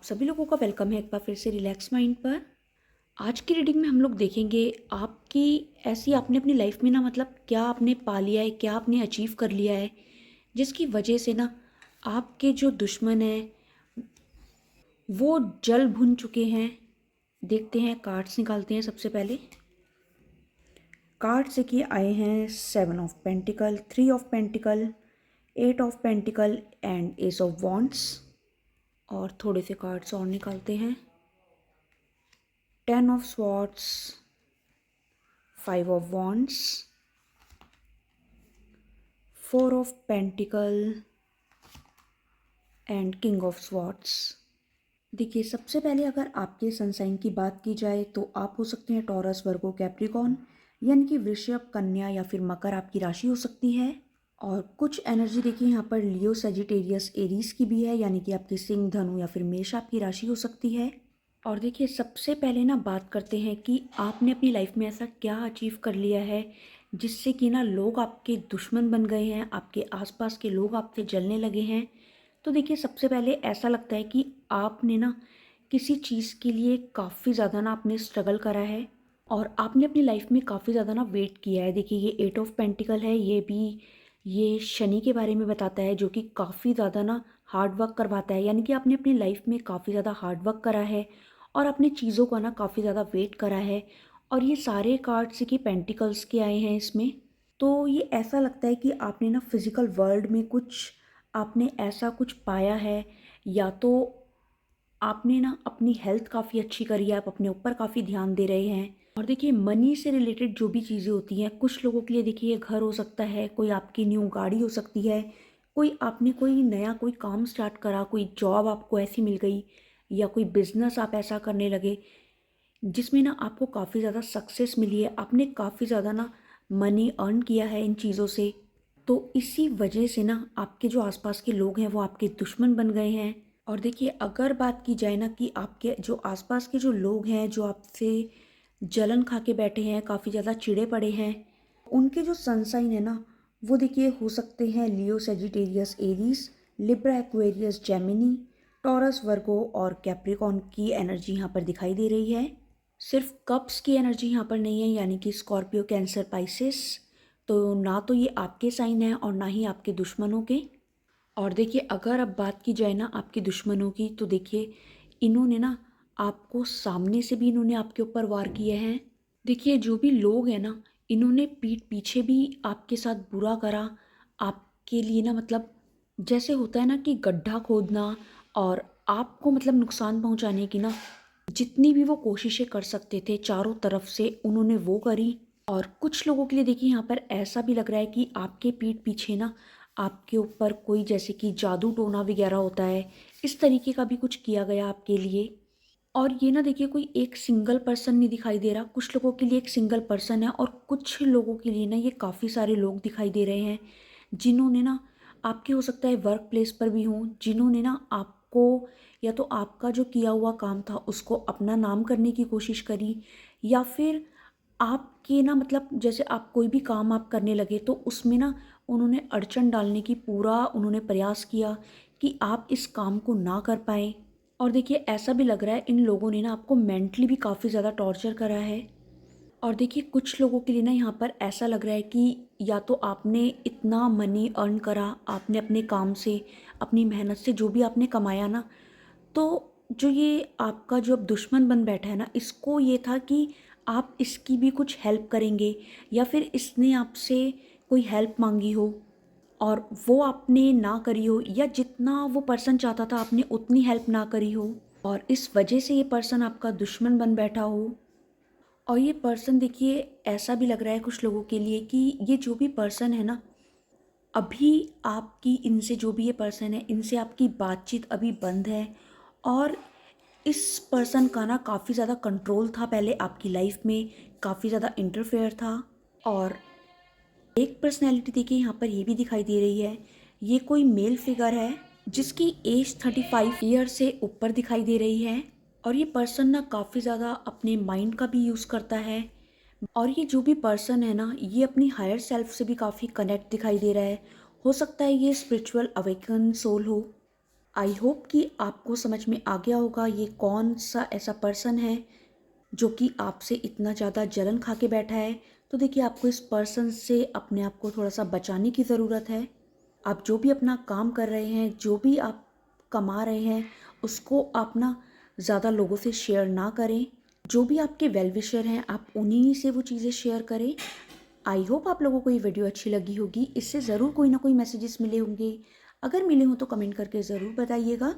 आप सभी लोगों का वेलकम है एक बार फिर से रिलैक्स माइंड पर। आज की रीडिंग में हम लोग देखेंगे आपकी ऐसी आपने अपनी लाइफ में ना मतलब क्या आपने पा लिया है, क्या आपने अचीव कर लिया है जिसकी वजह से ना आपके जो दुश्मन हैं वो जल भुन चुके हैं। देखते हैं, कार्ड्स निकालते हैं। सबसे पहले कार्ड से कि आए हैं 7 of pentacle, 3 of pentacle, 8 of pentacle and S of wands. और थोड़े से कार्ड्स और निकालते हैं। 10 of swords, 5 of wands, 4 of pentacle and king of swords. देखिए, सबसे पहले अगर आपके सनसाइन की बात की जाए तो आप हो सकते हैं टॉरस, वर्गो, कैप्रिकॉर्न, यानी कि वृषभ, कन्या या फिर मकर आपकी राशि हो सकती है। और कुछ एनर्जी देखिए यहाँ पर लियो, सेजिटेरियस, एरीज की भी है, यानी कि आपकी सिंह, धनु या फिर मेष आपकी राशि हो सकती है। और देखिए, सबसे पहले ना बात करते हैं कि आपने अपनी लाइफ में ऐसा क्या अचीव कर लिया है जिससे कि ना लोग आपके दुश्मन बन गए हैं, आपके आसपास के लोग आपसे जलने लगे हैं। तो देखिए, सबसे पहले ऐसा लगता है कि आपने ना किसी चीज़ के लिए काफ़ी ज़्यादा ना आपने स्ट्रगल करा है और आपने अपनी लाइफ में काफ़ी ज़्यादा ना वेट किया है। देखिए, ये 8 ऑफ पेंटिकल है, ये शनि के बारे में बताता है, जो कि काफ़ी ज़्यादा ना हार्ड वर्क करवाता है। यानी कि आपने अपनी लाइफ में काफ़ी ज़्यादा हार्ड वर्क करा है और अपने चीज़ों का ना काफ़ी ज़्यादा वेट करा है। और ये सारे कार्ड्स की पेंटिकल्स के आए हैं इसमें। तो ये ऐसा लगता है कि आपने ना फिज़िकल वर्ल्ड में कुछ आपने ऐसा कुछ पाया है, या तो आपने ना अपनी हेल्थ काफ़ी अच्छी करी है, आप अपने ऊपर काफ़ी ध्यान दे रहे हैं। और देखिए, मनी से रिलेटेड जो भी चीज़ें होती हैं, कुछ लोगों के लिए देखिए घर हो सकता है, कोई आपकी न्यू गाड़ी हो सकती है, कोई आपने कोई नया कोई काम स्टार्ट करा, कोई जॉब आपको ऐसी मिल गई, या कोई बिजनेस आप ऐसा करने लगे जिसमें ना आपको काफ़ी ज़्यादा सक्सेस मिली है, आपने काफ़ी ज़्यादा ना मनी अर्न किया है इन चीज़ों से। तो इसी वजह से ना आपके जो आसपास के लोग हैं वो आपके दुश्मन बन गए हैं। और देखिए, अगर बात की जाए ना कि आपके जो आसपास के जो लोग हैं जो आपसे जलन खा के बैठे हैं, काफ़ी ज़्यादा चिढ़े पड़े हैं, उनके जो सनसाइन है ना वो देखिए हो सकते हैं Leo, Sagittarius, Aries, Libra, Aquarius, Gemini, Taurus, Virgo और कैप्रिकॉर्न की एनर्जी यहाँ पर दिखाई दे रही है। सिर्फ कप्स की एनर्जी यहाँ पर नहीं है, यानी कि स्कॉर्पियो, कैंसर, पाइसेस। तो ना तो ये आपके साइन है और ना ही आपके दुश्मनों के। और देखिए, अगर अब बात की जाए ना आपके दुश्मनों की, तो देखिए इन्होंने ना आपको सामने से भी इन्होंने आपके ऊपर वार किए हैं। देखिए, जो भी लोग हैं ना, इन्होंने पीठ पीछे भी आपके साथ बुरा करा। आपके लिए ना मतलब जैसे होता है ना कि गड्ढा खोदना और आपको मतलब नुकसान पहुंचाने की ना जितनी भी वो कोशिशें कर सकते थे चारों तरफ से उन्होंने वो करी। और कुछ लोगों के लिए देखिए यहाँ पर ऐसा भी लग रहा है कि आपके पीठ पीछे ना आपके ऊपर कोई जैसे कि जादू टोना वगैरह होता है, इस तरीके का भी कुछ किया गया आपके लिए। और ये ना देखिए, कोई एक सिंगल पर्सन नहीं दिखाई दे रहा। कुछ लोगों के लिए एक सिंगल पर्सन है और कुछ लोगों के लिए ना ये काफ़ी सारे लोग दिखाई दे रहे हैं जिन्होंने ना आपके हो सकता है वर्क प्लेस पर भी हों, जिन्होंने ना आपको या तो आपका जो किया हुआ काम था उसको अपना नाम करने की कोशिश करी, या फिर आपके ना मतलब जैसे आप कोई भी काम आप करने लगे तो उसमें ना उन्होंने अड़चन डालने की पूरा उन्होंने प्रयास किया कि आप इस काम को ना कर पाए। और देखिए, ऐसा भी लग रहा है इन लोगों ने ना आपको मेंटली भी काफ़ी ज़्यादा टॉर्चर करा है। और देखिए, कुछ लोगों के लिए ना यहाँ पर ऐसा लग रहा है कि या तो आपने इतना मनी अर्न करा, आपने अपने काम से, अपनी मेहनत से जो भी आपने कमाया ना, तो जो ये आपका जो अब दुश्मन बन बैठा है ना, इसको ये था कि आप इसकी भी कुछ हेल्प करेंगे, या फिर इसने आपसे कोई हेल्प मांगी हो और वो आपने ना करी हो, या जितना वो पर्सन चाहता था आपने उतनी हेल्प ना करी हो, और इस वजह से ये पर्सन आपका दुश्मन बन बैठा हो। और ये पर्सन देखिए, ऐसा भी लग रहा है कुछ लोगों के लिए कि ये जो भी पर्सन है ना, अभी आपकी इनसे जो भी ये पर्सन है इनसे आपकी बातचीत अभी बंद है। और इस पर्सन का ना काफ़ी ज़्यादा कंट्रोल था पहले आपकी लाइफ में, काफ़ी ज़्यादा इंटरफेयर था। और एक पर्सनैलिटी देखिए यहाँ पर ये भी दिखाई दे रही है, ये कोई मेल फिगर है जिसकी एज 35 ईयर से ऊपर दिखाई दे रही है। और ये पर्सन ना काफ़ी ज़्यादा अपने माइंड का भी यूज़ करता है। और ये जो भी पर्सन है ना, ये अपनी हायर सेल्फ से भी काफ़ी कनेक्ट दिखाई दे रहा है। हो सकता है ये स्पिरिचुअल अवेकन सोल हो। आई होप कि आपको समझ में आ गया होगा ये कौन सा ऐसा पर्सन है जो कि आपसे इतना ज़्यादा जलन खा के बैठा है। तो देखिए, आपको इस पर्सन से अपने आप को थोड़ा सा बचाने की ज़रूरत है। आप जो भी अपना काम कर रहे हैं, जो भी आप कमा रहे हैं, उसको आप ना ज़्यादा लोगों से शेयर ना करें। जो भी आपके वेल विशर हैं, आप उन्हीं से वो चीज़ें शेयर करें। आई होप आप लोगों को ये वीडियो अच्छी लगी होगी। इससे ज़रूर कोई ना कोई मैसेजेस मिले होंगे। अगर मिले हों तो कमेंट करके ज़रूर बताइएगा।